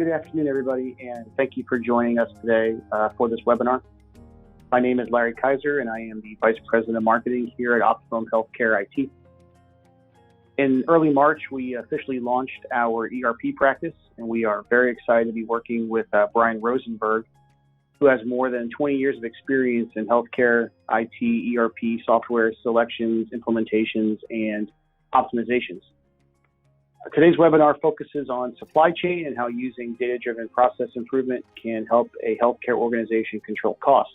Good afternoon, everybody, and thank you for joining us today for this webinar. My name is Larry Kaiser, and I am the Vice President of Marketing here at Optimum Healthcare IT. In early March, we officially launched our ERP practice, and we are very excited to be working with Brian Rosenberg, who has more than 20 years of experience in healthcare, IT, ERP, software selections, implementations, and optimizations. Today's webinar focuses on supply chain and how using data-driven process improvement can help a healthcare organization control costs.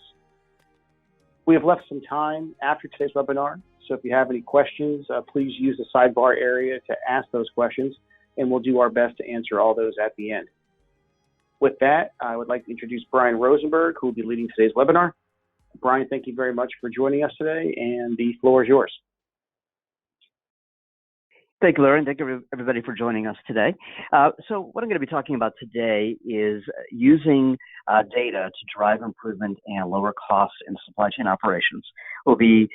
We have left some time after today's webinar, so if you have any questions, please use the sidebar area to ask those questions, and we'll do our best to answer all those at the end. With that, I would like to introduce Brian Rosenberg, who will be leading today's webinar. Brian, thank you very much for joining us today, and the floor is yours. Thank you, Larry, and thank you everybody for joining us today. So what I'm going to be talking about today is using data to drive improvement and lower costs in supply chain operations. We'll be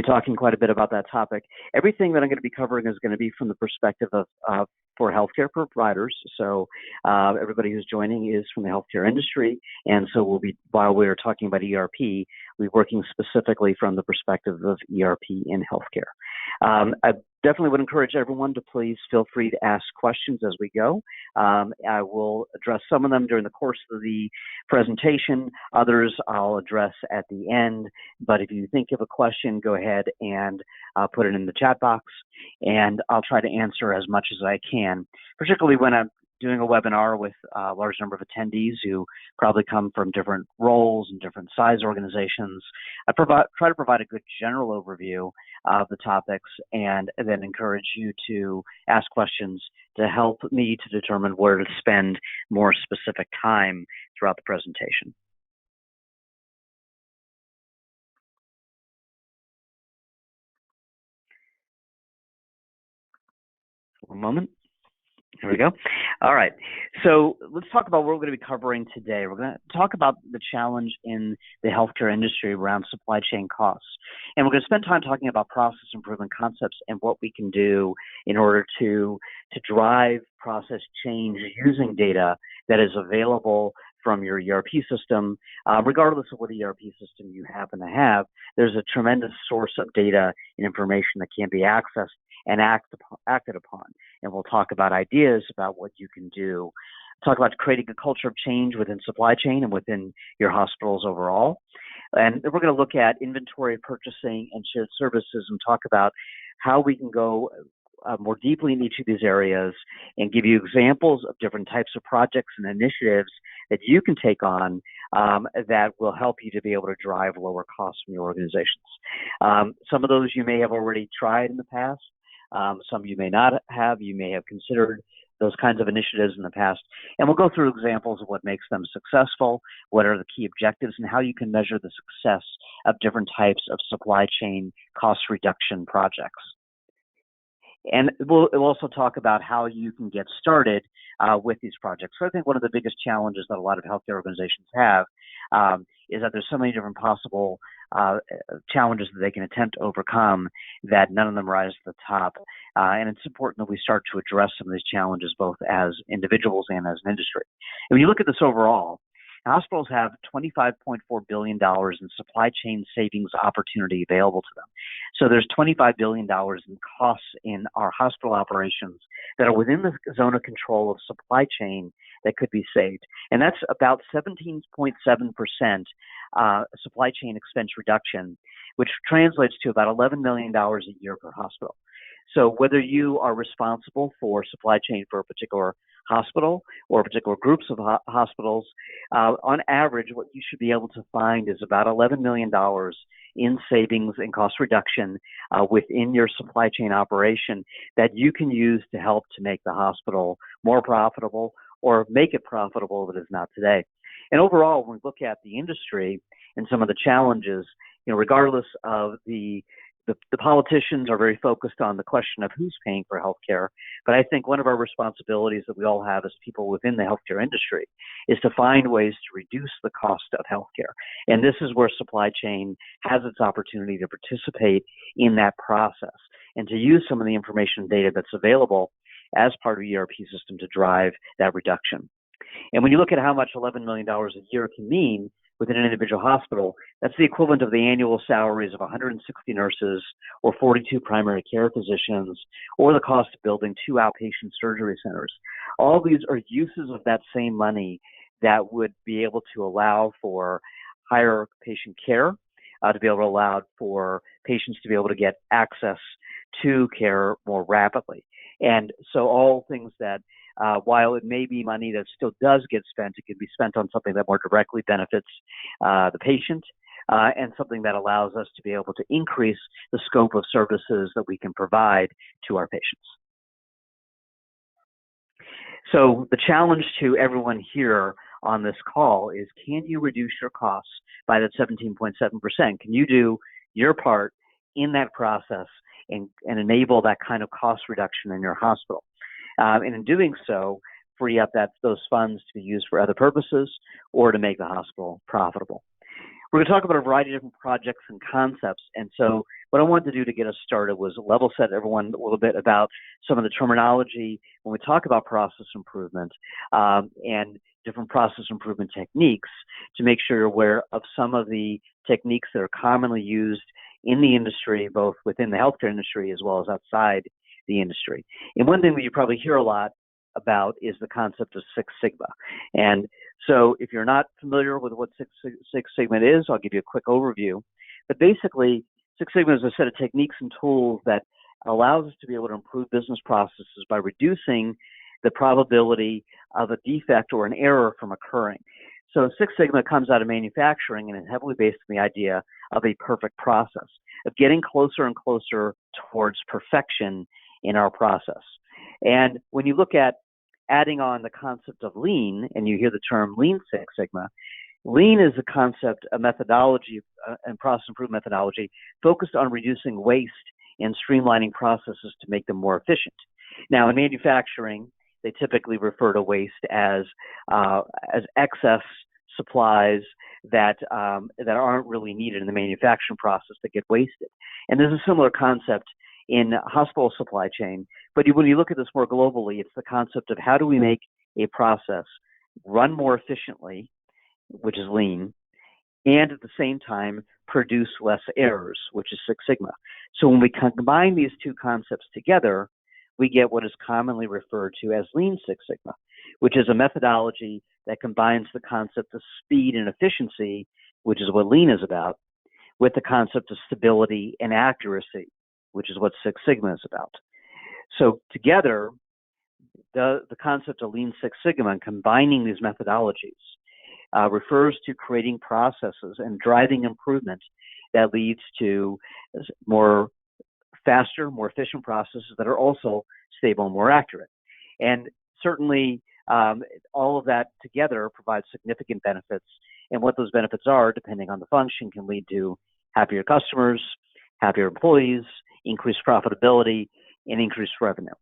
talking quite a bit about that topic. Everything that I'm going to be covering is going to be from the perspective of for healthcare providers. So everybody who's joining is from the healthcare industry, and so while we're talking about ERP, we're working specifically from the perspective of ERP in healthcare. I definitely would encourage everyone to please feel free to ask questions as we go. I will address some of them during the course of the presentation. Others I'll address at the end. But if you think of a question, go ahead and put it in the chat box, and I'll try to answer as much as I can, particularly when I'm doing a webinar with a large number of attendees who probably come from different roles and different size organizations. I try to provide a good general overview of the topics and then encourage you to ask questions to help me to determine where to spend more specific time throughout the presentation. One moment. Here we go. All right. So let's talk about what we're going to be covering today. We're going to talk about the challenge in the healthcare industry around supply chain costs. And we're going to spend time talking about process improvement concepts and what we can do in order to drive process change using data that is available from your ERP system. Regardless of what ERP system you happen to have, there's a tremendous source of data and information that can be accessed and acted upon. And we'll talk about ideas about what you can do. Talk about creating a culture of change within supply chain and within your hospitals overall. And we're going to look at inventory purchasing and shared services and talk about how we can go more deeply in each of these areas and give you examples of different types of projects and initiatives that you can take on that will help you to be able to drive lower costs from your organizations. Some of those you may have already tried in the past. Some you may not have. You may have considered those kinds of initiatives in the past. And we'll go through examples of what makes them successful, what are the key objectives, and how you can measure the success of different types of supply chain cost reduction projects. And we'll also talk about how you can get started with these projects. So I think one of the biggest challenges that a lot of healthcare organizations have is that there's so many different possible challenges that they can attempt to overcome that none of them rise to the top. And it's important that we start to address some of these challenges both as individuals and as an industry. And when you look at this overall, hospitals have $25.4 billion in supply chain savings opportunity available to them. So there's $25 billion in costs in our hospital operations that are within the zone of control of supply chain that could be saved. And that's about 17.7% supply chain expense reduction, which translates to about $11 million a year per hospital. So whether you are responsible for supply chain for a particular hospital or particular groups of hospitals, on average, what you should be able to find is about $11 million in savings and cost reduction within your supply chain operation that you can use to help to make the hospital more profitable or make it profitable if it is not today. And overall, when we look at the industry and some of the challenges, regardless of the politicians are very focused on the question of who's paying for healthcare, but I think one of our responsibilities that we all have as people within the healthcare industry is to find ways to reduce the cost of healthcare. And this is where supply chain has its opportunity to participate in that process and to use some of the information and data that's available as part of the ERP system to drive that reduction. And when you look at how much $11 million a year can mean within an individual hospital, that's the equivalent of the annual salaries of 160 nurses or 42 primary care physicians, or the cost of building 2 outpatient surgery centers. All these are uses of that same money that would be able to allow for higher patient care, to be able to allow for patients to be able to get access to care more rapidly. And so all things that, while it may be money that still does get spent, it can be spent on something that more directly benefits the patient, and something that allows us to be able to increase the scope of services that we can provide to our patients. So the challenge to everyone here on this call is, can you reduce your costs by that 17.7%? Can you do your part in that process and enable that kind of cost reduction in your hospital? And in doing so, free up those funds to be used for other purposes or to make the hospital profitable. We're going to talk about a variety of different projects and concepts. And so what I wanted to do to get us started was level set everyone a little bit about some of the terminology when we talk about process improvement, and different process improvement techniques, to make sure you're aware of some of the techniques that are commonly used in the industry, both within the healthcare industry as well as outside the industry. And one thing that you probably hear a lot about is the concept of Six Sigma. And so if you're not familiar with what Six Sigma is, I'll give you a quick overview. But basically, Six Sigma is a set of techniques and tools that allows us to be able to improve business processes by reducing the probability of a defect or an error from occurring. So Six Sigma comes out of manufacturing and is heavily based on the idea of a perfect process, of getting closer and closer towards perfection in our process. And when you look at adding on the concept of lean, and you hear the term Lean Six Sigma, lean is a concept, a methodology, and process improvement methodology focused on reducing waste and streamlining processes to make them more efficient. Now, in manufacturing, they typically refer to waste as excess supplies that aren't really needed in the manufacturing process that get wasted. And there's a similar concept in hospital supply chain. But when you look at this more globally, it's the concept of how do we make a process run more efficiently, which is lean, and at the same time produce less errors, which is Six Sigma. So when we combine these two concepts together, we get what is commonly referred to as Lean Six Sigma, which is a methodology that combines the concept of speed and efficiency, which is what lean is about, with the concept of stability and accuracy, which is what Six Sigma is about. So together, the concept of Lean Six Sigma and combining these methodologies refers to creating processes and driving improvement that leads to more faster, more efficient processes that are also stable and more accurate. And certainly, all of that together provides significant benefits. And what those benefits are, depending on the function, can lead to happier customers, happier employees, increased profitability, and increased revenue.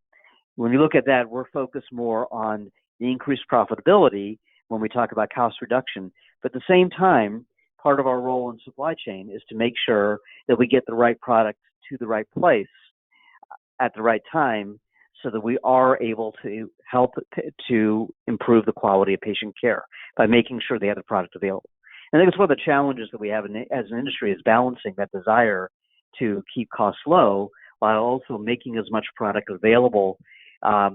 When we look at that, we're focused more on the increased profitability when we talk about cost reduction. But at the same time, part of our role in supply chain is to make sure that we get the right product to the right place at the right time, so that we are able to help to improve the quality of patient care by making sure they have the product available. And I think it's one of the challenges that we have as an industry, is balancing that desire to keep costs low while also making as much product available,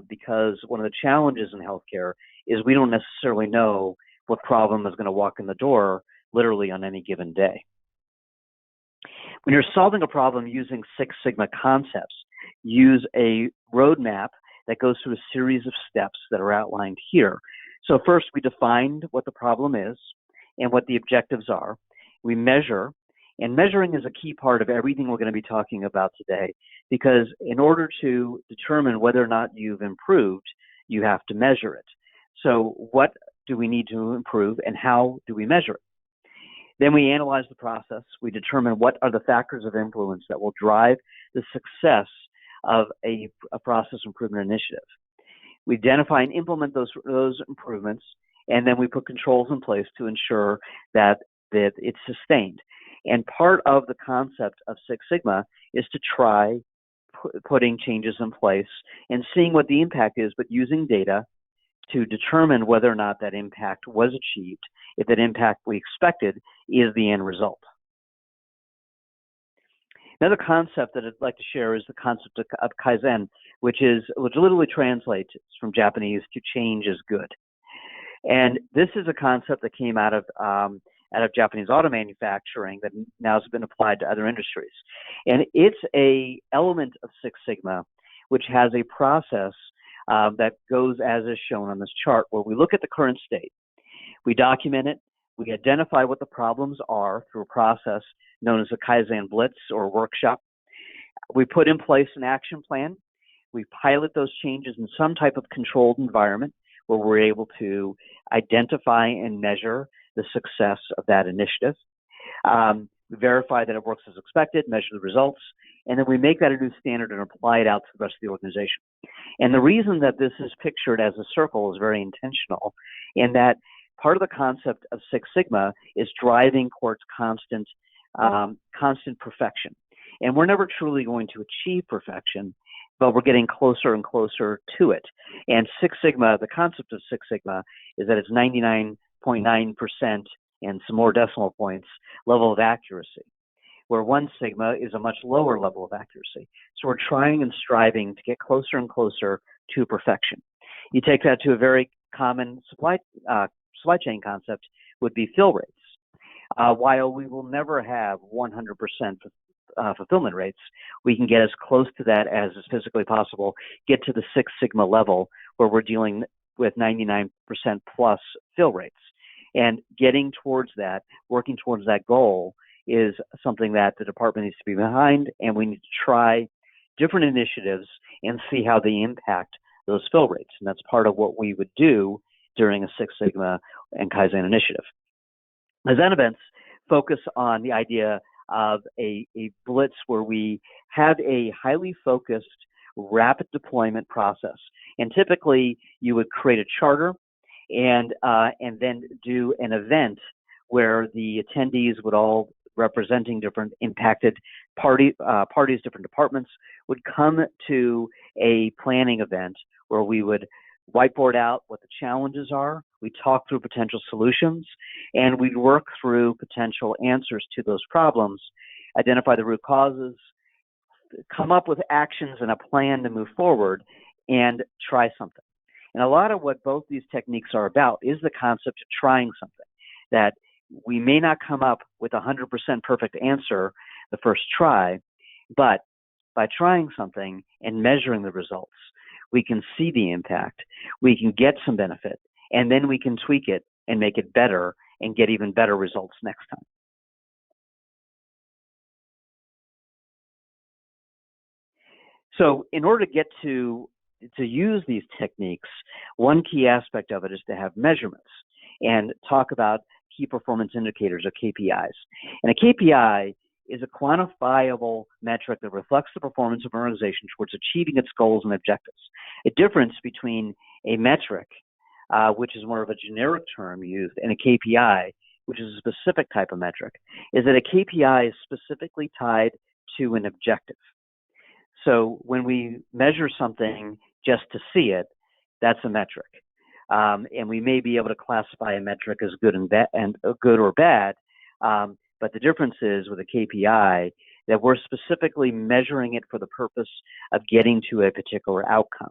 because one of the challenges in healthcare is we don't necessarily know what problem is going to walk in the door literally on any given day. When you're solving a problem using Six Sigma concepts, use a roadmap that goes through a series of steps that are outlined here. So first, we defined what the problem is and what the objectives are. We measure, and measuring is a key part of everything we're going to be talking about today, because in order to determine whether or not you've improved, you have to measure it. So what do we need to improve, and how do we measure it? Then we analyze the process. We determine what are the factors of influence that will drive the success of a process improvement initiative. We identify and implement those improvements, and then we put controls in place to ensure that it's sustained. And part of the concept of Six Sigma is to try putting changes in place and seeing what the impact is, but using data to determine whether or not that impact was achieved, if that impact we expected is the end result. Another concept that I'd like to share is the concept of Kaizen, which literally translates from Japanese to change is good. And this is a concept that came out of Japanese auto manufacturing that now has been applied to other industries. And it's a element of Six Sigma, which has a process that goes as is shown on this chart, where we look at the current state, we document it, we identify what the problems are through a process known as a Kaizen Blitz or workshop. We put in place an action plan. We pilot those changes in some type of controlled environment where we're able to identify and measure the success of that initiative. We verify that it works as expected, measure the results, and then we make that a new standard and apply it out to the rest of the organization. And the reason that this is pictured as a circle is very intentional, in that part of the concept of Six Sigma is driving towards constant perfection. And we're never truly going to achieve perfection, but we're getting closer and closer to it. And Six Sigma, the concept of Six Sigma is that it's 99.9% and some more decimal points level of accuracy, where One Sigma is a much lower level of accuracy. So we're trying and striving to get closer and closer to perfection. You take that to a very common supply chain concept would be fill rates. While we will never have 100% fulfillment rates, we can get as close to that as is physically possible, get to the Six Sigma level where we're dealing with 99% plus fill rates. And getting towards that, working towards that goal is something that the department needs to be behind, and we need to try different initiatives and see how they impact those fill rates. And that's part of what we would do during a Six Sigma and Kaizen initiative. Kaizen events focus on the idea of a blitz where we have a highly focused, rapid deployment process. And typically, you would create a charter and then do an event where the attendees would all representing different impacted parties, different departments, would come to a planning event where we would whiteboard out what the challenges are, we talk through potential solutions, and we work through potential answers to those problems, identify the root causes, come up with actions and a plan to move forward, and try something. And a lot of what both these techniques are about is the concept of trying something, that we may not come up with a 100% perfect answer the first try, but by trying something and measuring the results, we can see the impact, we can get some benefit, and then we can tweak it and make it better and get even better results next time. So in order to get to use these techniques, one key aspect of it is to have measurements and talk about key performance indicators or KPIs. And a KPI is a quantifiable metric that reflects the performance of an organization towards achieving its goals and objectives. A difference between a metric, which is more of a generic term used, and a KPI, which is a specific type of metric, is that a KPI is specifically tied to an objective. So when we measure something just to see it, that's a metric. And we may be able to classify a metric as good good or bad, but the difference is with a KPI that we're specifically measuring it for the purpose of getting to a particular outcome.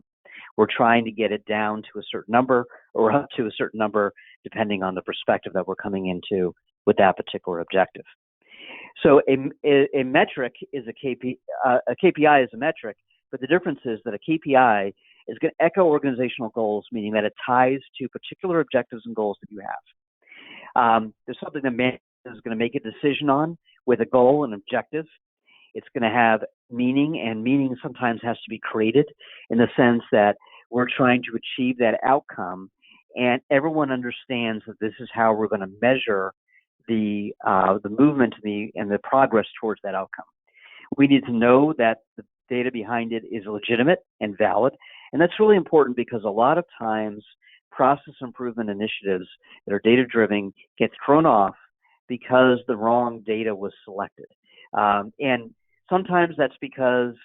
We're trying to get it down to a certain number or up to a certain number, depending on the perspective that we're coming into with that particular objective. So a metric is a KPI is a metric, but the difference is that a KPI is going to echo organizational goals, meaning that it ties to particular objectives and goals that you have. There's something that management is going to make a decision on with a goal and objective. It's going to have meaning, and meaning sometimes has to be created in the sense that we're trying to achieve that outcome, and everyone understands that this is how we're going to measure the movement and the progress towards that outcome. We need to know that the data behind it is legitimate and valid, and that's really important because a lot of times process improvement initiatives that are data-driven get thrown off because the wrong data was selected. And sometimes that's because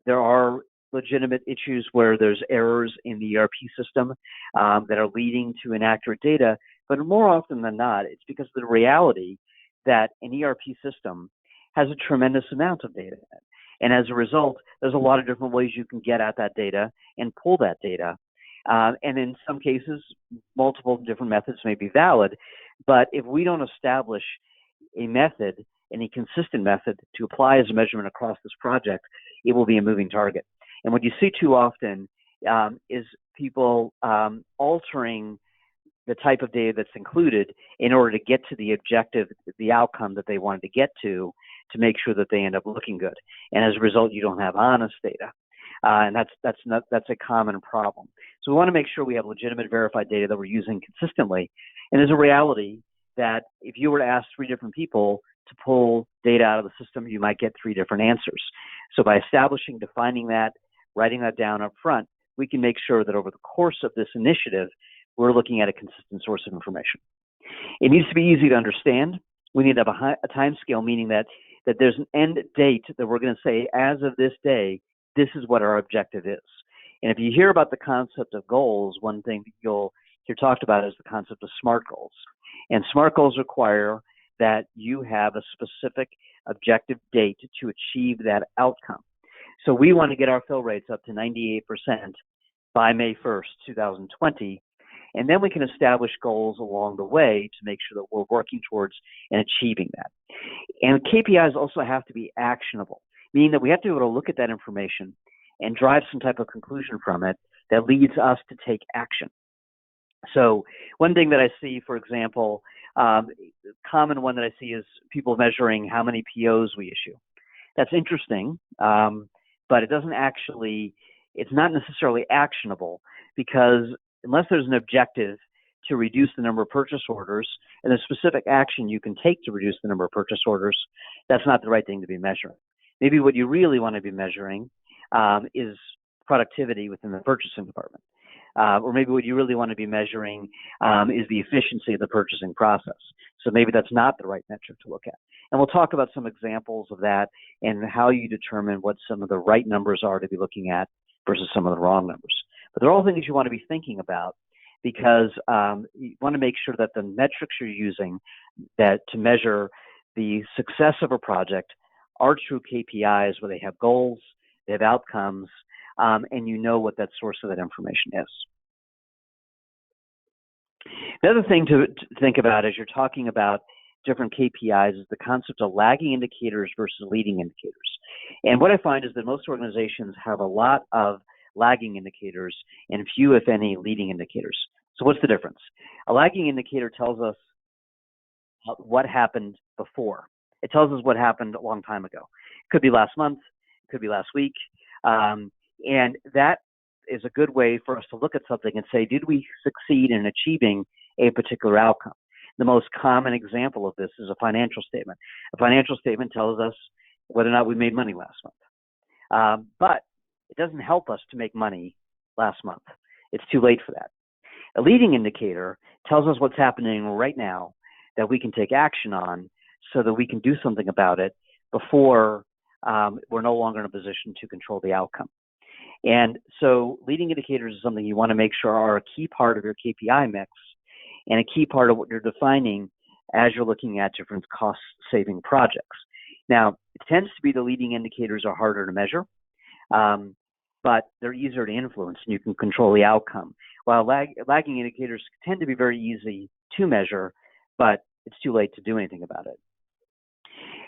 there are legitimate issues where there's errors in the ERP system that are leading to inaccurate data. But more often than not, it's because of the reality that an ERP system has a tremendous amount of data in it. And as a result, there's a lot of different ways you can get at that data and pull that data. And in some cases, multiple different methods may be valid. But if we don't establish a method, any consistent method to apply as a measurement across this project, it will be a moving target. And what you see too often is people altering the type of data that's included in order to get to the objective, the outcome that they wanted to get to make sure that they end up looking good. And as a result, you don't have honest data. And that's a common problem. So we want to make sure we have legitimate verified data that we're using consistently. And there's a reality that if you were to ask 3 different people to pull data out of the system, you might get 3 different answers. So by establishing, defining that, writing that down up front, we can make sure that over the course of this initiative, we're looking at a consistent source of information. It needs to be easy to understand. We need to have a time scale, meaning that there's an end date that we're going to say, as of this day, this is what our objective is. And if you hear about the concept of goals, one thing that you'll hear talked about is the concept of SMART goals. And SMART goals require that you have a specific objective date to achieve that outcome. So we want to get our fill rates up to 98% by May 1st, 2020. And then we can establish goals along the way to make sure that we're working towards and achieving that. And KPIs also have to be actionable, meaning that we have to be able to look at that information and drive some type of conclusion from it that leads us to take action. So one thing that I see, for example, common one that I see is people measuring how many POs we issue. That's interesting, but it doesn't actually, it's not necessarily actionable, because unless there's an objective to reduce the number of purchase orders and a specific action you can take to reduce the number of purchase orders, that's not the right thing to be measuring. Maybe what you really want to be measuring is productivity within the purchasing department. Or maybe what you really want to be measuring is the efficiency of the purchasing process. So maybe that's not the right metric to look at. And we'll talk about some examples of that and how you determine what some of the right numbers are to be looking at versus some of the wrong numbers. But they're all things you want to be thinking about, because you want to make sure that the metrics you're using that to measure the success of a project are true KPIs, where they have goals, they have outcomes, and you know what that source of that information is. The other thing to think about as you're talking about different KPIs is the concept of lagging indicators versus leading indicators. And what I find is that most organizations have a lot of lagging indicators and few, if any, leading indicators. So what's the difference? A lagging indicator tells us what happened before. It tells us what happened a long time ago. It could be last month, it could be last week, and that is a good way for us to look at something and say, did we succeed in achieving a particular outcome? The most common example of this is a financial statement. A financial statement tells us whether or not we made money last month. But it doesn't help us to make money last month. It's too late for that. A leading indicator tells us what's happening right now that we can take action on so that we can do something about it before we're no longer in a position to control the outcome. And so leading indicators is something you want to make sure are a key part of your KPI mix and a key part of what you're defining as you're looking at different cost-saving projects. Now, it tends to be the leading indicators are harder to measure, but they're easier to influence, and you can control the outcome. While lagging indicators tend to be very easy to measure, but it's too late to do anything about it.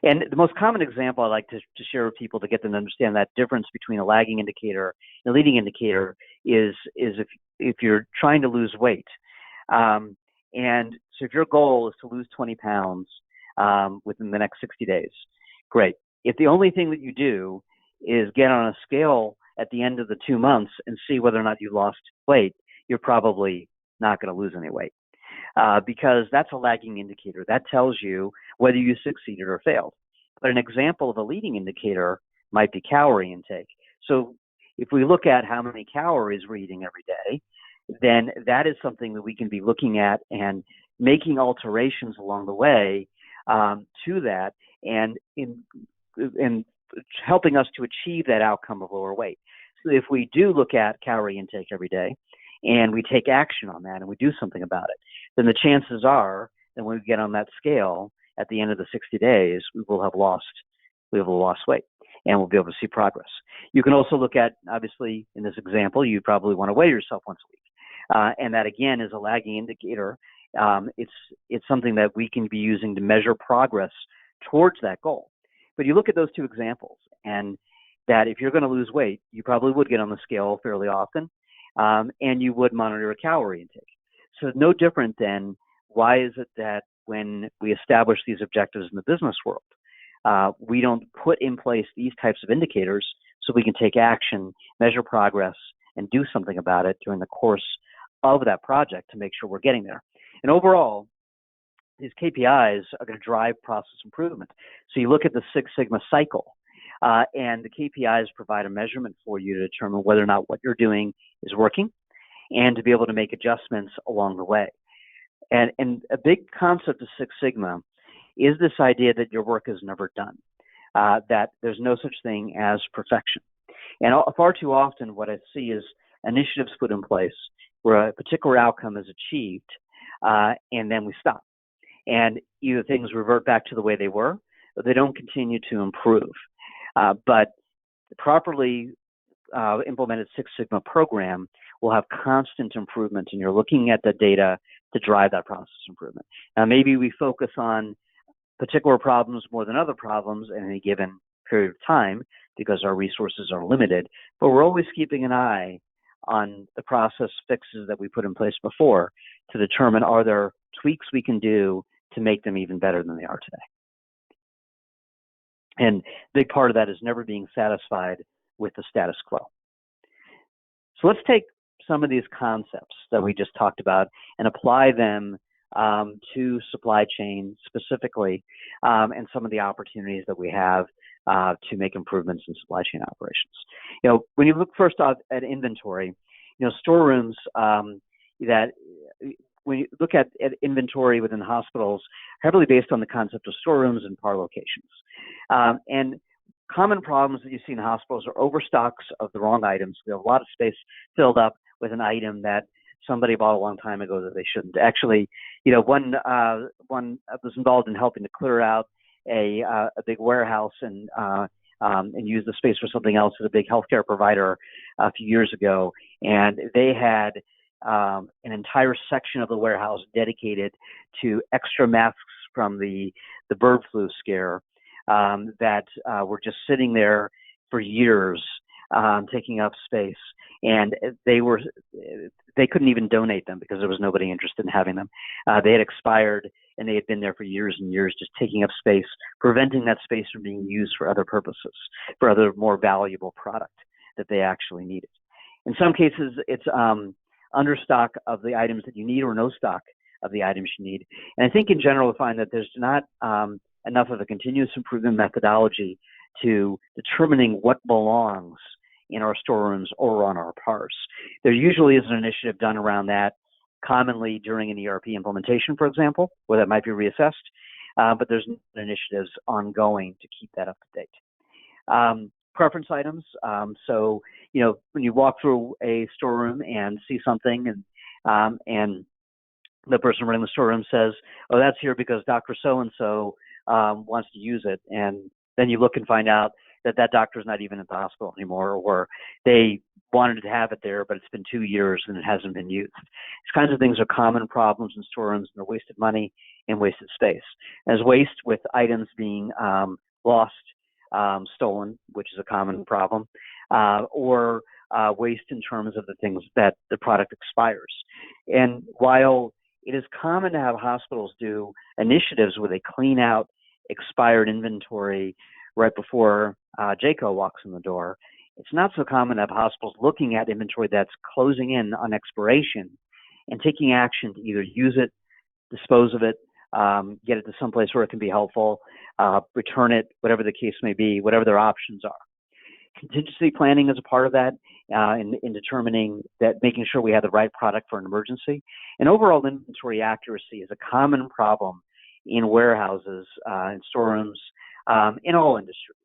And the most common example I like to share with people to get them to understand that difference between a lagging indicator and a leading indicator is if you're trying to lose weight. And so if your goal is to lose 20 pounds within the next 60 days, great. If the only thing that you do is get on a scale at the end of the 2 months and see whether or not you lost weight, you're probably not going to lose any weight. Because that's a lagging indicator. That tells you whether you succeeded or failed. But an example of a leading indicator might be calorie intake. So if we look at how many calories we're eating every day, then that is something that we can be looking at and making alterations along the way to that, and helping us to achieve that outcome of lower weight. So if we do look at calorie intake every day and we take action on that and we do something about it, then the chances are that when we get on that scale at the end of the 60 days, we will have lost weight and we'll be able to see progress. You can also look at, obviously, in this example, you probably want to weigh yourself once a week. And that, again, is a lagging indicator. It's something that we can be using to measure progress towards that goal. But you look at those two examples, and that if you're going to lose weight, you probably would get on the scale fairly often, and you would monitor your calorie intake. So no different than why is it that when we establish these objectives in the business world, we don't put in place these types of indicators so we can take action, measure progress, and do something about it during the course of that project to make sure we're getting there. And overall, these KPIs are going to drive process improvement. So you look at the Six Sigma cycle, and the KPIs provide a measurement for you to determine whether or not what you're doing is working and to be able to make adjustments along the way. And a big concept of Six Sigma is this idea that your work is never done, that there's no such thing as perfection. And far too often what I see is initiatives put in place where a particular outcome is achieved, and then we stop. And either things revert back to the way they were, or they don't continue to improve. But the properly implemented Six Sigma program will have constant improvement, and you're looking at the data to drive that process improvement. Now, maybe we focus on particular problems more than other problems in any given period of time because our resources are limited, but we're always keeping an eye on the process fixes that we put in place before to determine are there tweaks we can do to make them even better than they are today. And a big part of that is never being satisfied with the status quo. So let's take some of these concepts that we just talked about and apply them to supply chain specifically, and some of the opportunities that we have to make improvements in supply chain operations. You know, when you look first off at inventory, you know, storerooms that when you look at inventory within hospitals, heavily based on the concept of storerooms and par locations. And common problems that you see in hospitals are overstocks of the wrong items. We have a lot of space filled up with an item that somebody bought a long time ago that they shouldn't. Actually, you know, one was involved in helping to clear out a big warehouse and use the space for something else at a big healthcare provider a few years ago, and they had an entire section of the warehouse dedicated to extra masks from the bird flu scare that were just sitting there for years, taking up space, and they couldn't even donate them because there was nobody interested in having them. They had expired, and they had been there for years and years, just taking up space, preventing that space from being used for other purposes, for other more valuable product that they actually needed. In some cases, it's understock of the items that you need or no stock of the items you need. And I think in general, we find that there's not enough of a continuous improvement methodology to determining what belongs in our storerooms or on our pars. There usually is an initiative done around that, commonly during an ERP implementation, for example, where that might be reassessed, but there's initiatives ongoing to keep that up to date. Preference items. So, you know, when you walk through a storeroom and see something and the person running the storeroom says, oh, that's here because Dr. So-and-so wants to use it. And then you look and find out that doctor's not even at the hospital anymore, or they wanted to have it there, but it's been 2 years and it hasn't been used. These kinds of things are common problems in storerooms, and they're wasted money and wasted space. As waste with items being lost, stolen, which is a common problem, or waste in terms of the things that the product expires. And while it is common to have hospitals do initiatives where they clean out expired inventory right before JCO walks in the door, it's not so common to have hospitals looking at inventory that's closing in on expiration and taking action to either use it, dispose of it, get it to someplace where it can be helpful, return it, whatever the case may be, whatever their options are. Contingency planning is a part of that in determining that, making sure we have the right product for an emergency. And overall inventory accuracy is a common problem in warehouses, in storerooms, in all industries.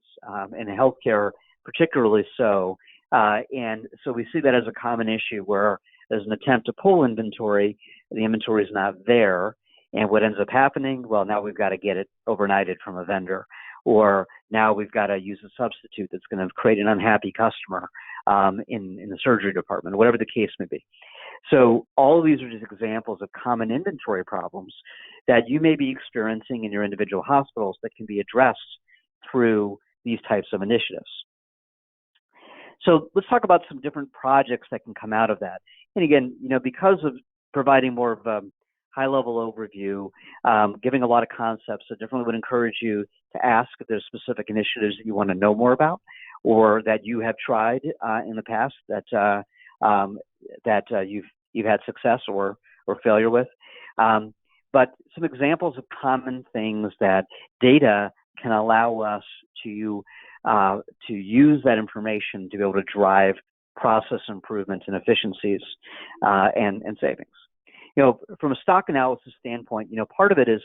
in healthcare particularly so. And so we see that as a common issue where there's an attempt to pull inventory, the inventory is not there. And what ends up happening, well, now we've got to get it overnighted from a vendor, or now we've got to use a substitute that's going to create an unhappy customer in the surgery department, whatever the case may be. So all of these are just examples of common inventory problems that you may be experiencing in your individual hospitals that can be addressed through these types of initiatives. So let's talk about some different projects that can come out of that. And again, because of providing more of a high-level overview, giving a lot of concepts, I definitely would encourage you to ask if there's specific initiatives that you want to know more about, or that you have tried in the past that you've had success or failure with. But some examples of common things that data can allow us to use that information to be able to drive process improvements and efficiencies and savings. From a stock analysis standpoint, part of it is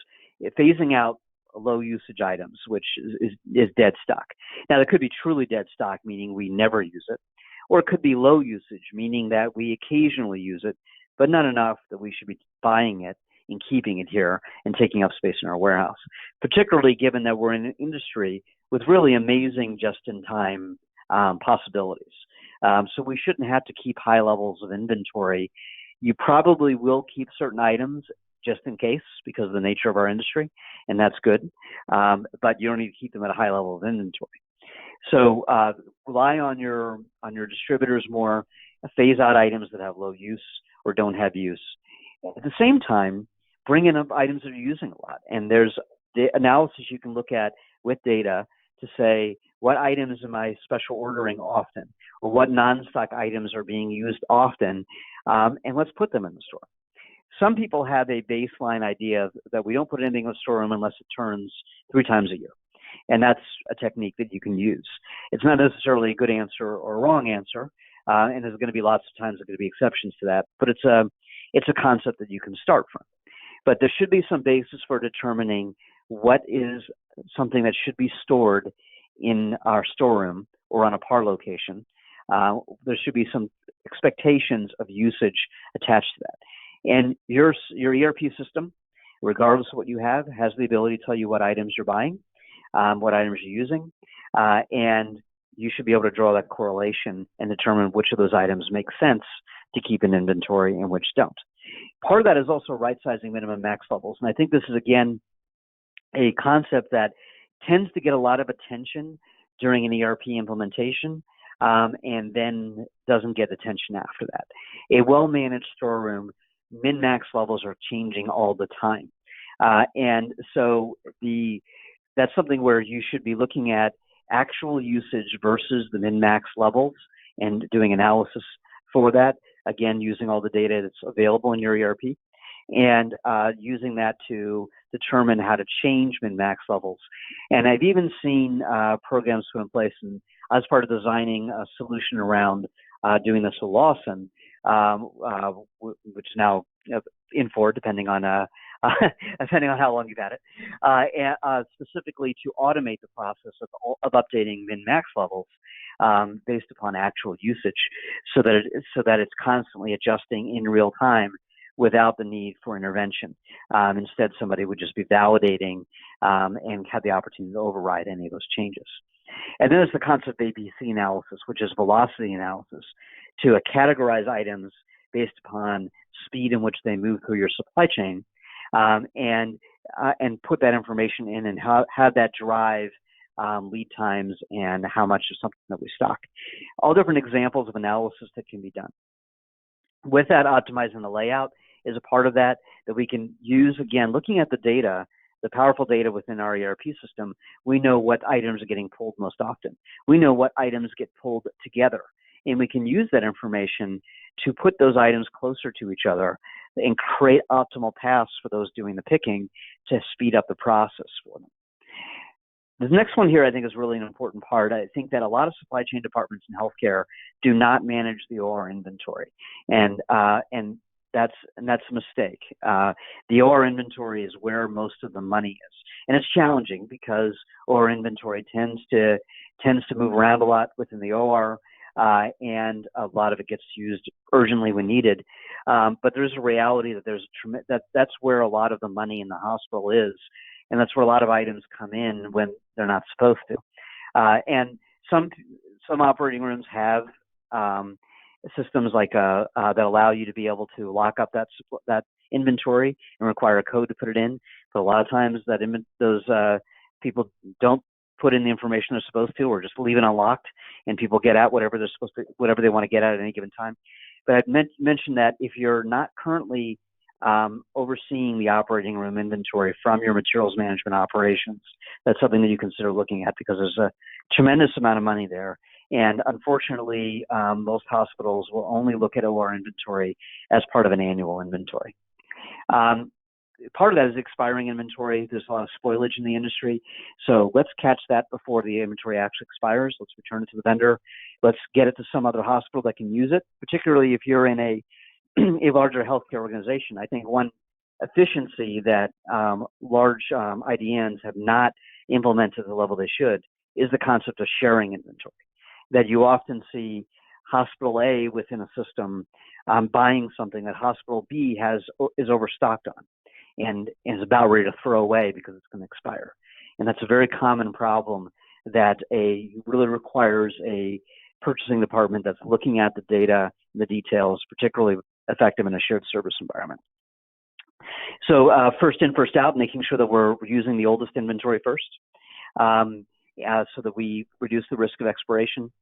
phasing out low usage items, which is dead stock. Now, there could be truly dead stock, meaning we never use it, or it could be low usage, meaning that we occasionally use it, but not enough that we should be buying it and keeping it here and taking up space in our warehouse, particularly given that we're in an industry with really amazing just-in-time possibilities. So we shouldn't have to keep high levels of inventory. You probably will keep certain items just in case because of the nature of our industry, and that's good. But you don't need to keep them at a high level of inventory. So rely on your distributors more, phase out items that have low use or don't have use. At the same time, bring in items that are using a lot. And there's the analysis you can look at with data to say, what items am I special ordering often, or what non-stock items are being used often, and let's put them in the store. Some people have a baseline idea that we don't put anything in the storeroom unless it turns 3 times a year. And that's a technique that you can use. It's not necessarily a good answer or a wrong answer, and there's going to be lots of times there are going to be exceptions to that, but it's a concept that you can start from. But there should be some basis for determining what is something that should be stored in our storeroom or on a PAR location. There should be some expectations of usage attached to that. And your ERP system, regardless of what you have, has the ability to tell you what items you're buying, what items you're using, and you should be able to draw that correlation and determine which of those items make sense to keep in inventory and which don't. Part of that is also right-sizing minimum max levels. And I think this is, again, a concept that tends to get a lot of attention during an ERP implementation and then doesn't get attention after that. A well-managed storeroom, min-max levels are changing all the time. And so that's something where you should be looking at actual usage versus the min-max levels and doing analysis for that, again, using all the data that's available in your ERP, and using that to determine how to change min-max levels. And I've even seen programs put in place, and as part of designing a solution around doing this with Lawson, which is now in for, depending on how long you've had it, and specifically to automate the process of updating min-max levels based upon actual usage, so that it's constantly adjusting in real time without the need for intervention. Instead, somebody would just be validating and have the opportunity to override any of those changes. And then there's the concept of ABC analysis, which is velocity analysis, to categorize items based upon speed in which they move through your supply chain, and put that information in and have that drive lead times and how much is something that we stock. All different examples of analysis that can be done. With that, optimizing the layout is a part of that we can use. Again, looking at the data, the powerful data within our ERP system, we know what items are getting pulled most often. We know what items get pulled together. And we can use that information to put those items closer to each other and create optimal paths for those doing the picking to speed up the process for them. The next one here I think is really an important part. I think that a lot of supply chain departments in healthcare do not manage the OR inventory, and that's a mistake. The OR inventory is where most of the money is, and it's challenging because OR inventory tends to tends to move around a lot within the OR, and a lot of it gets used urgently when needed. But there's a reality that that's where a lot of the money in the hospital is, and that's where a lot of items come in when they're not supposed to. And some operating rooms have systems like that allow you to be able to lock up that inventory and require a code to put it in. But a lot of times those people don't put in the information they're supposed to, or just leave it unlocked, and people get at whatever they want to get at any given time. But I'd mentioned that if you're not currently overseeing the operating room inventory from your materials management operations, that's something that you consider looking at, because there's a tremendous amount of money there. And unfortunately, most hospitals will only look at OR inventory as part of an annual inventory. Part of that is expiring inventory. There's a lot of spoilage in the industry. So let's catch that before the inventory actually expires. Let's return it to the vendor. Let's get it to some other hospital that can use it, particularly if you're in a larger healthcare organization. I think one efficiency that large IDNs have not implemented at the level they should is the concept of sharing inventory. That you often see hospital A within a system buying something that hospital B is overstocked on and is about ready to throw away because it's going to expire. And that's a very common problem that really requires a purchasing department that's looking at the data, the details, particularly effective in a shared service environment. So first in, first out, making sure that we're using the oldest inventory first, so that we reduce the risk of expiration.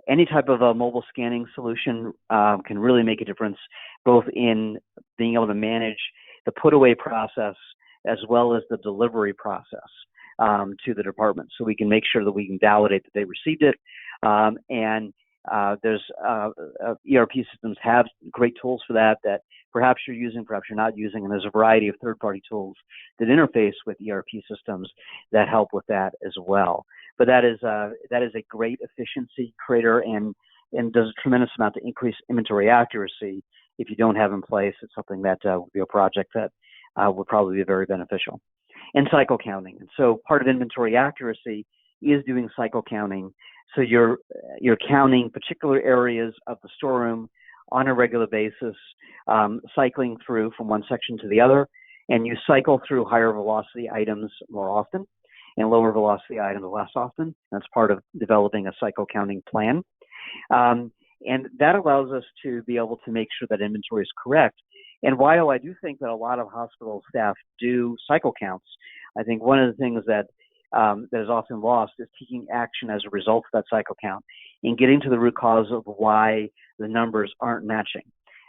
Any type of a mobile scanning solution can really make a difference, both in being able to manage the put away process as well as the delivery process to the department. So we can make sure that we can validate that they received it. There's ERP systems have great tools for that perhaps you're using, perhaps you're not using, and there's a variety of third-party tools that interface with ERP systems that help with that as well. But that is a great efficiency creator and does a tremendous amount to increase inventory accuracy. If you don't have in place, it's something that would be a project that would probably be very beneficial. And cycle counting. And so part of inventory accuracy is doing cycle counting. So you're counting particular areas of the storeroom on a regular basis, cycling through from one section to the other, and you cycle through higher velocity items more often and lower velocity items less often. That's part of developing a cycle counting plan. And that allows us to be able to make sure that inventory is correct. And while I do think that a lot of hospital staff do cycle counts, I think one of the things that is often lost is taking action as a result of that cycle count and getting to the root cause of why the numbers aren't matching,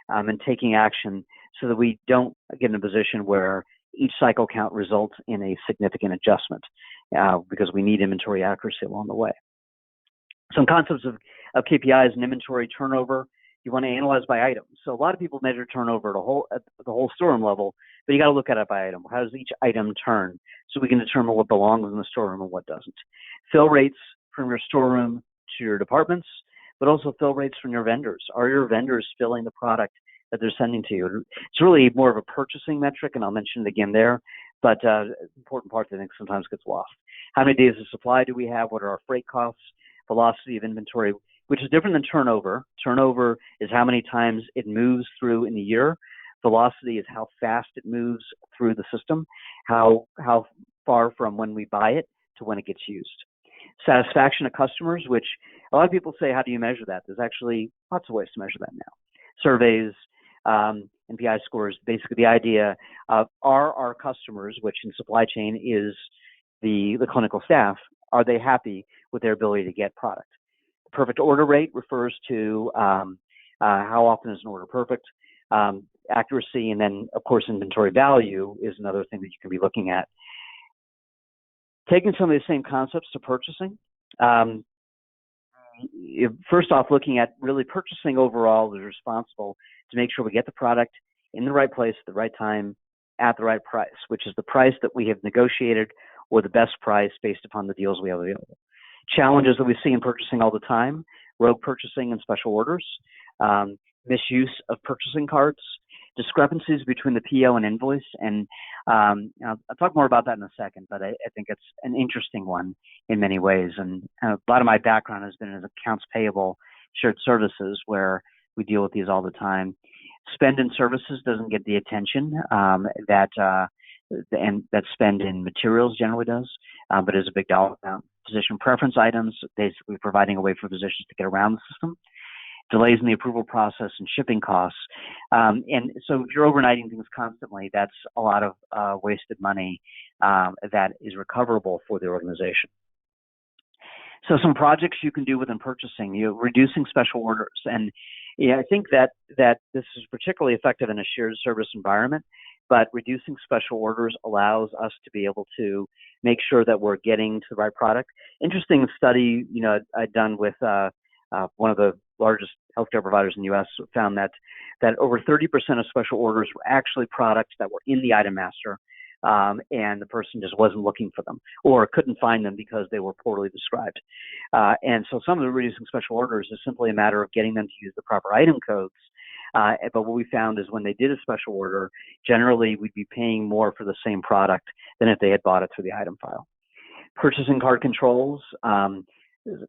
and taking action so that we don't get in a position where each cycle count results in a significant adjustment, because we need inventory accuracy along the way. Some concepts of KPIs and inventory turnover, you want to analyze by item. So a lot of people measure turnover at the whole storeroom level, but you got to look at it by item. How does each item turn so we can determine what belongs in the storeroom and what doesn't? Fill rates from your storeroom to your departments, but also fill rates from your vendors. Are your vendors filling the product that they're sending to you? It's really more of a purchasing metric, and I'll mention it again there, but important part that I think sometimes gets lost. How many days of supply do we have? What are our freight costs? Velocity of inventory, which is different than turnover. Turnover is how many times it moves through in a year. Velocity is how fast it moves through the system, how far from when we buy it to when it gets used. Satisfaction of customers, which a lot of people say, how do you measure that? There's actually lots of ways to measure that now. Surveys, NPI scores, basically the idea of are our customers, which in supply chain is the clinical staff, are they happy with their ability to get product? The perfect order rate refers to how often is an order perfect. Accuracy, and then, of course, inventory value is another thing that you can be looking at. Taking some of the same concepts to purchasing. First off, looking at really purchasing overall is responsible to make sure we get the product in the right place at the right time at the right price, which is the price that we have negotiated or the best price based upon the deals we have available. Challenges that we see in purchasing all the time: rogue purchasing and special orders, misuse of purchasing cards, discrepancies between the PO and invoice, and I'll talk more about that in a second, but I think it's an interesting one in many ways. And a lot of my background has been in accounts payable shared services, where we deal with these all the time. Spend in services doesn't get the attention that spend in materials generally does, but is a big dollar amount. Physician preference items, basically providing a way for physicians to get around the system. Delays in the approval process and shipping costs. And so if you're overnighting things constantly, that's a lot of wasted money that is recoverable for the organization. So some projects you can do within purchasing, reducing special orders. And I think that this is particularly effective in a shared service environment, but reducing special orders allows us to be able to make sure that we're getting to the right product. Interesting study, I'd done with one of the largest healthcare providers in the U.S. found that over 30% of special orders were actually products that were in the item master, and the person just wasn't looking for them or couldn't find them because they were poorly described. And so some of the reducing special orders is simply a matter of getting them to use the proper item codes. But what we found is when they did a special order, generally we'd be paying more for the same product than if they had bought it through the item file. Purchasing card controls,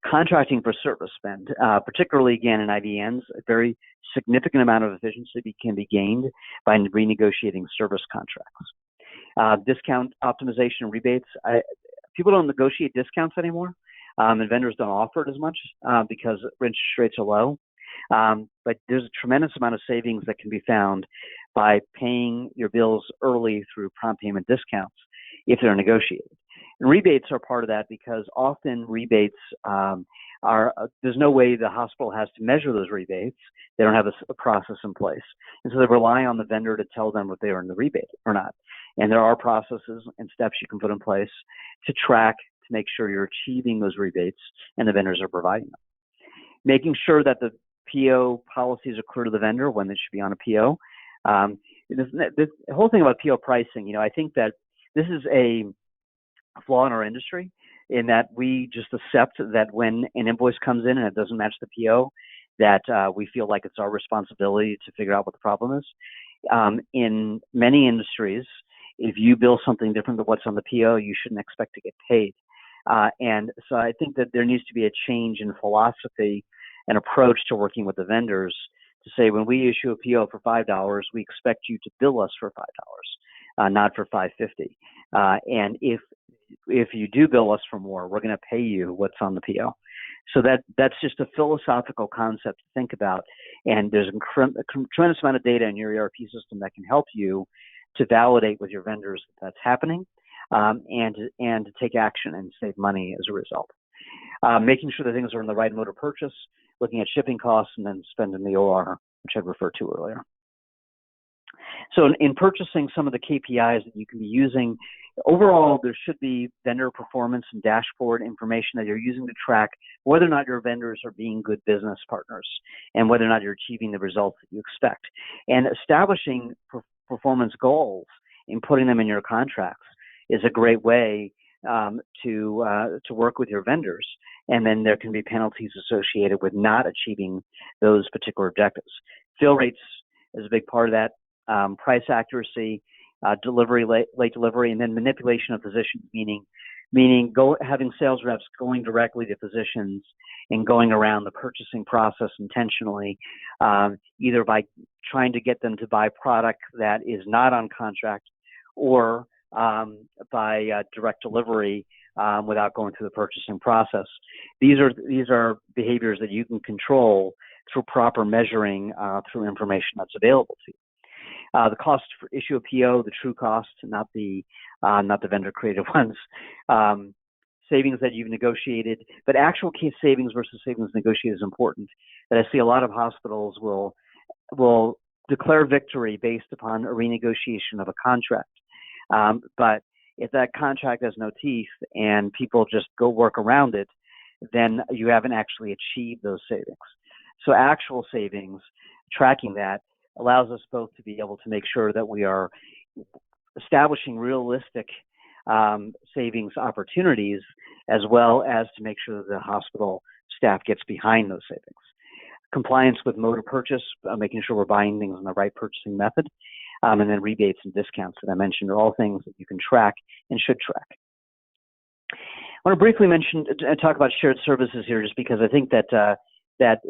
contracting for service spend, particularly again in IDNs, a very significant amount of efficiency can be gained by renegotiating service contracts. Discount optimization and rebates. People don't negotiate discounts anymore, and vendors don't offer it as much because interest rates are low. But there's a tremendous amount of savings that can be found by paying your bills early through prompt payment discounts if they're negotiated. And rebates are part of that because often rebates there's no way the hospital has to measure those rebates. They don't have a process in place. And so they rely on the vendor to tell them if they earn the rebate or not. And there are processes and steps you can put in place to track to make sure you're achieving those rebates and the vendors are providing them. Making sure that the PO policies are clear to the vendor when they should be on a PO. The whole thing about PO pricing, I think that this is a flaw in our industry in that we just accept that when an invoice comes in and it doesn't match the PO, that we feel like it's our responsibility to figure out what the problem is. In many industries, if you bill something different than what's on the PO, you shouldn't expect to get paid. And so I think that there needs to be a change in philosophy and approach to working with the vendors to say when we issue a PO for $5, we expect you to bill us for $5, not for $5.50. And if you do bill us for more, we're going to pay you what's on the PO. So that's just a philosophical concept to think about. And there's a tremendous amount of data in your ERP system that can help you to validate with your vendors that that's happening, and to take action and save money as a result. Making sure that things are in the right mode of purchase, looking at shipping costs, and then spending the OR, which I referred to earlier. So in purchasing, some of the KPIs that you can be using, overall, there should be vendor performance and dashboard information that you're using to track whether or not your vendors are being good business partners and whether or not you're achieving the results that you expect. And establishing performance goals and putting them in your contracts is a great way to work with your vendors. And then there can be penalties associated with not achieving those particular objectives. Fill rates is a big part of that. Price accuracy, delivery, late delivery, and then manipulation of physicians, meaning having sales reps going directly to physicians and going around the purchasing process intentionally, either by trying to get them to buy product that is not on contract or by direct delivery without going through the purchasing process. These are behaviors that you can control through proper measuring through information that's available to you. The cost for issue a PO, the true cost, not the vendor created ones. Savings that you've negotiated, but actual case savings versus savings negotiated is important. That I see a lot of hospitals will declare victory based upon a renegotiation of a contract. But if that contract has no teeth and people just go work around it, then you haven't actually achieved those savings. So actual savings, tracking that, allows us both to be able to make sure that we are establishing realistic savings opportunities, as well as to make sure that the hospital staff gets behind those savings. compliance with mode of purchase, making sure we're buying things in the right purchasing method, and then rebates and discounts that I mentioned are all things that you can track and should track. I want to briefly talk about shared services here, just because I think that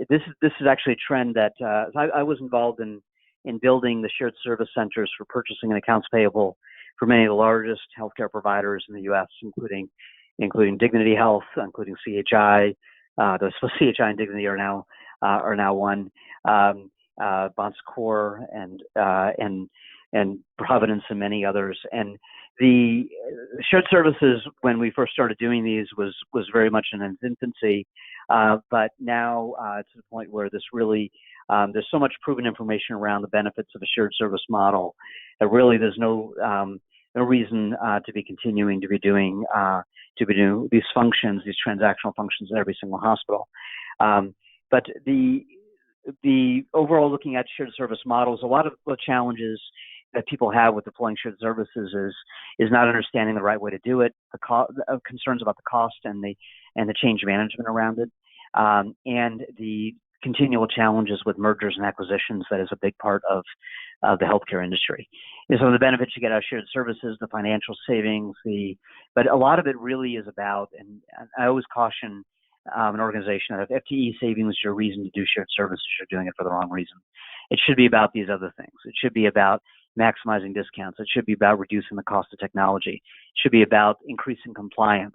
this is actually a trend that I was involved in building the shared service centers for purchasing and accounts payable for many of the largest healthcare providers in the U.S., including Dignity Health, including CHI. CHI and Dignity are now one. Bon Secours and Providence and many others. And the shared services, when we first started doing these, was very much in its infancy. But now it's to the point where this really there's so much proven information around the benefits of a shared service model that really there's no reason to be continuing to be doing these functions, these transactional functions in every single hospital. But the overall looking at shared service models, a lot of the challenges that people have with deploying shared services is not understanding the right way to do it, concerns about the cost and the change management around it, and the continual challenges with mergers and acquisitions that is a big part of the healthcare industry. And some of the benefits you get out of shared services, the financial savings, but a lot of it really is about, and I always caution an organization that if FTE savings is your reason to do shared services, you're doing it for the wrong reason. It should be about these other things. It should be about maximizing discounts. It should be about reducing the cost of technology. It should be about increasing compliance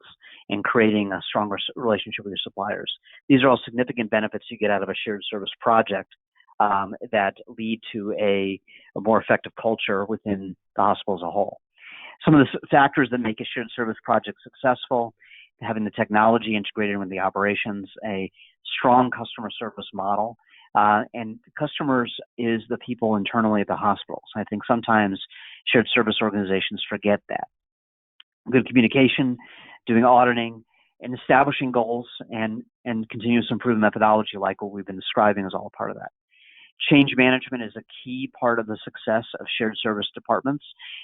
and creating a stronger relationship with your suppliers. These are all significant benefits you get out of a shared service project that lead to a more effective culture within the hospital as a whole. Some of the factors that make a shared service project successful: having the technology integrated with the operations, a strong customer service model, and customers is the people internally at the hospitals. I think sometimes shared service organizations forget that. Good communication, doing auditing, and establishing goals and continuous improvement methodology like what we've been describing is all a part of that. Change management is a key part of the success of shared service departments,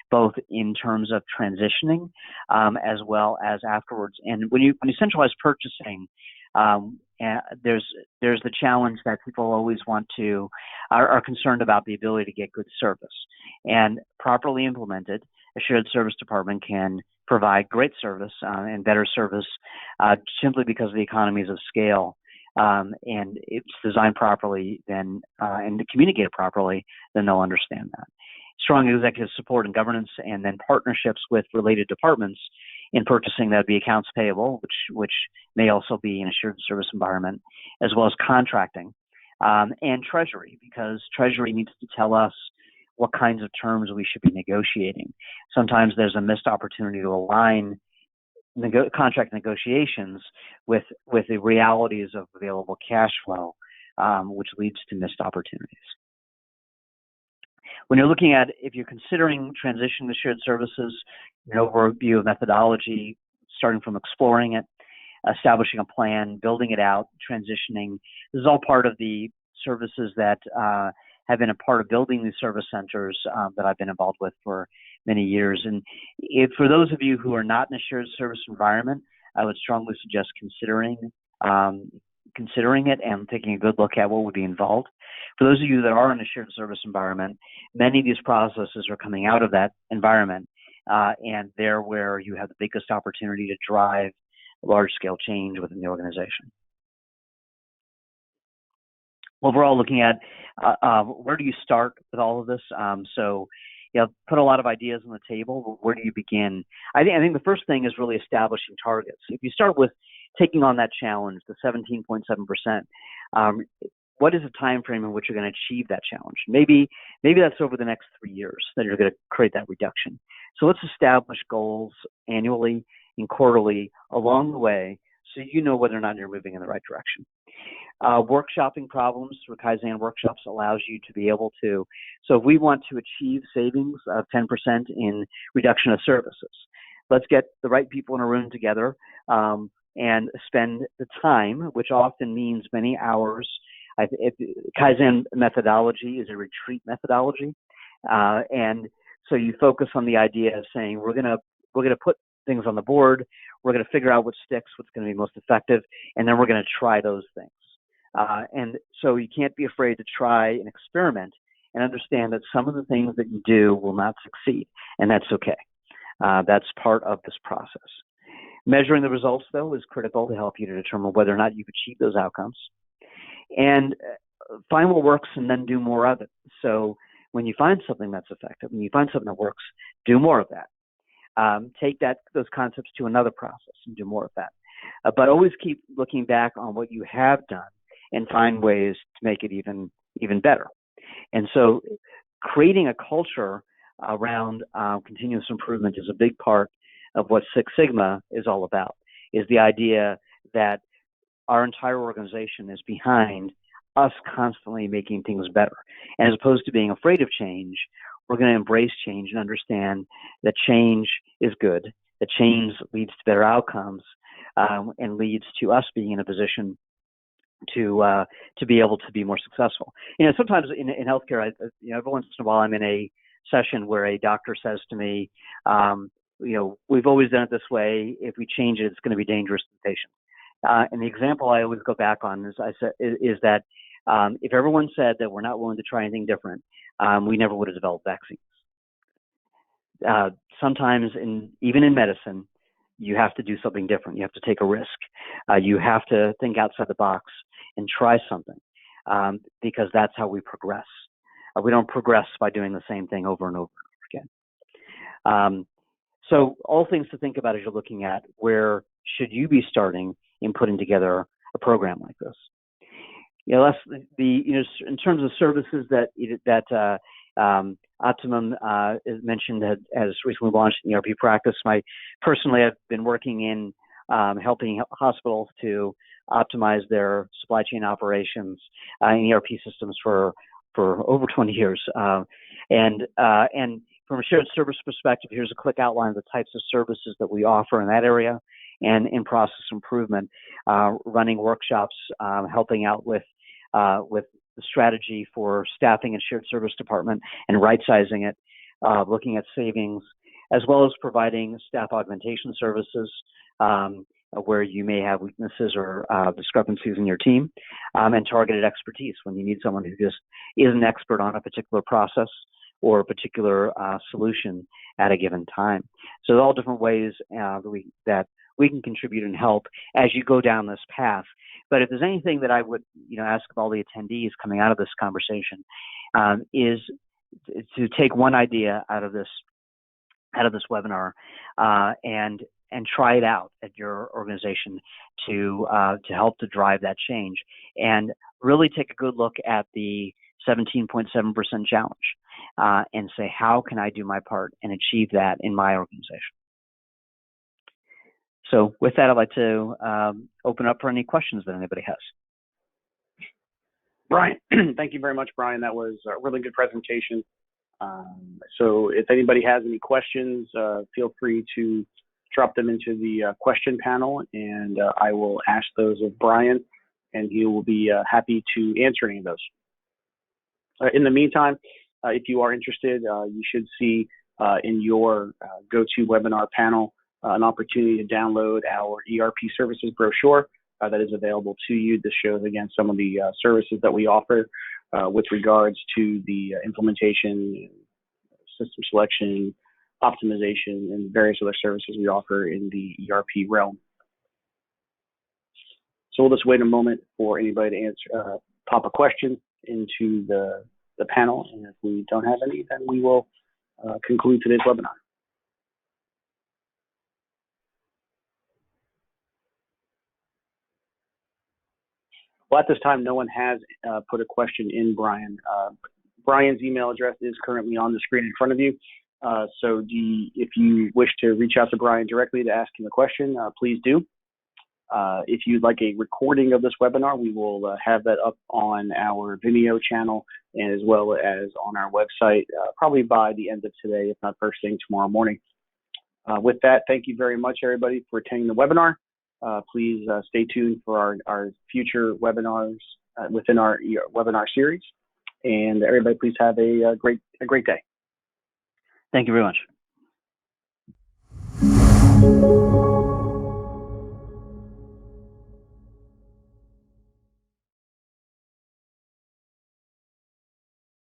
both in terms of transitioning as well as afterwards. And when you centralize purchasing, there's the challenge that people always are concerned about the ability to get good service. And properly implemented, a shared service department can provide great service and better service simply because of the economies of scale. And it's designed properly, and communicated properly, then they'll understand that. Strong executive support and governance, and then partnerships with related departments in purchasing, that would be accounts payable, which may also be in a shared service environment, as well as contracting, and treasury, because treasury needs to tell us what kinds of terms we should be negotiating. Sometimes there's a missed opportunity to align contract negotiations with the realities of available cash flow, which leads to missed opportunities. When you're looking at, if you're considering transitioning to shared services, an overview of methodology, starting from exploring it, establishing a plan, building it out, transitioning. This is all part of the services that have been a part of building these service centers that I've been involved with for many years. And for those of you who are not in a shared service environment, I would strongly suggest considering it and taking a good look at what would be involved. For those of you that are in a shared service environment, many of these processes are coming out of that environment, and they're where you have the biggest opportunity to drive large-scale change within the organization. Overall, looking at where do you start with all of this? Put a lot of ideas on the table. Where do you begin? I think the first thing is really establishing targets. If you start with taking on that challenge, the 17.7%, what is the time frame in which you're going to achieve that challenge? Maybe that's over the next 3 years that you're going to create that reduction. So let's establish goals annually and quarterly along the way, so you know whether or not you're moving in the right direction. Workshopping problems through Kaizen workshops allows you to be able to, so if we want to achieve savings of 10% in reduction of services, let's get the right people in a room together and spend the time, which often means many hours. Kaizen methodology is a retreat methodology, and so you focus on the idea of saying we're gonna put things on the board, we're gonna figure out what sticks, what's gonna be most effective, and then we're gonna try those things. And so you can't be afraid to try and experiment and understand that some of the things that you do will not succeed, and that's okay. That's part of this process. Measuring the results, though, is critical to help you to determine whether or not you've achieved those outcomes. And find what works and then do more of it. So when you find something that's effective, when you find something that works, do more of that. Take those concepts to another process and do more of that. But always keep looking back on what you have done and find ways to make it even better. And so creating a culture around continuous improvement is a big part of what Six Sigma is all about, is the idea that our entire organization is behind us constantly making things better. And as opposed to being afraid of change, we're going to embrace change and understand that change is good, that change leads to better outcomes, and leads to us being in a position to be able to be more successful. Sometimes in healthcare, every once in a while I'm in a session where a doctor says to me, we've always done it this way. If we change it, it's going to be dangerous to the patient. And the example I always go back on is that if everyone said that we're not willing to try anything different, we never would have developed vaccines. Sometimes, even in medicine, you have to do something different. You have to take a risk. You have to think outside the box and try something, because that's how we progress. We don't progress by doing the same thing over and over again. So all things to think about as you're looking at where should you be starting in putting together a program like this. In terms of services that Optimum is mentioned has recently launched an ERP practice. Personally, I've been working in helping hospitals to optimize their supply chain operations in ERP systems for over 20 years. And from a shared service perspective, here's a quick outline of the types of services that we offer in that area and in process improvement, running workshops, helping out with the strategy for staffing and shared service department and right-sizing it, looking at savings, as well as providing staff augmentation services where you may have weaknesses or discrepancies in your team, and targeted expertise when you need someone who just is an expert on a particular process or a particular solution at a given time. So there are all different ways that we can contribute and help as you go down this path. But if there's anything that I would ask of all the attendees coming out of this conversation, is to take one idea out of this webinar and try it out at your organization to help to drive that change, and really take a good look at the 17.7% challenge and say, how can I do my part and achieve that in my organization? So with that, I'd like to open up for any questions that anybody has. Brian, thank you very much, Brian. That was a really good presentation. So if anybody has any questions, feel free to drop them into the question panel, and I will ask those of Brian, and he will be happy to answer any of those. In the meantime, if you are interested, you should see in your GoToWebinar panel an opportunity to download our ERP services brochure that is available to you. This shows, again, some of the services that we offer with regards to the implementation, system selection, optimization, and various other services we offer in the ERP realm. So we'll just wait a moment for anybody to answer, pop a question into the panel, and if we don't have any, then we will conclude today's webinar. Well, at this time, no one has put a question in, Brian. Brian's email address is currently on the screen in front of you. So if you wish to reach out to Brian directly to ask him a question, please do. If you'd like a recording of this webinar, we will have that up on our Vimeo channel and as well as on our website probably by the end of today, if not first thing tomorrow morning. With that, thank you very much, everybody, for attending the webinar. Please stay tuned for our future webinars within our webinar series. And everybody, please have a great day. Thank you very much.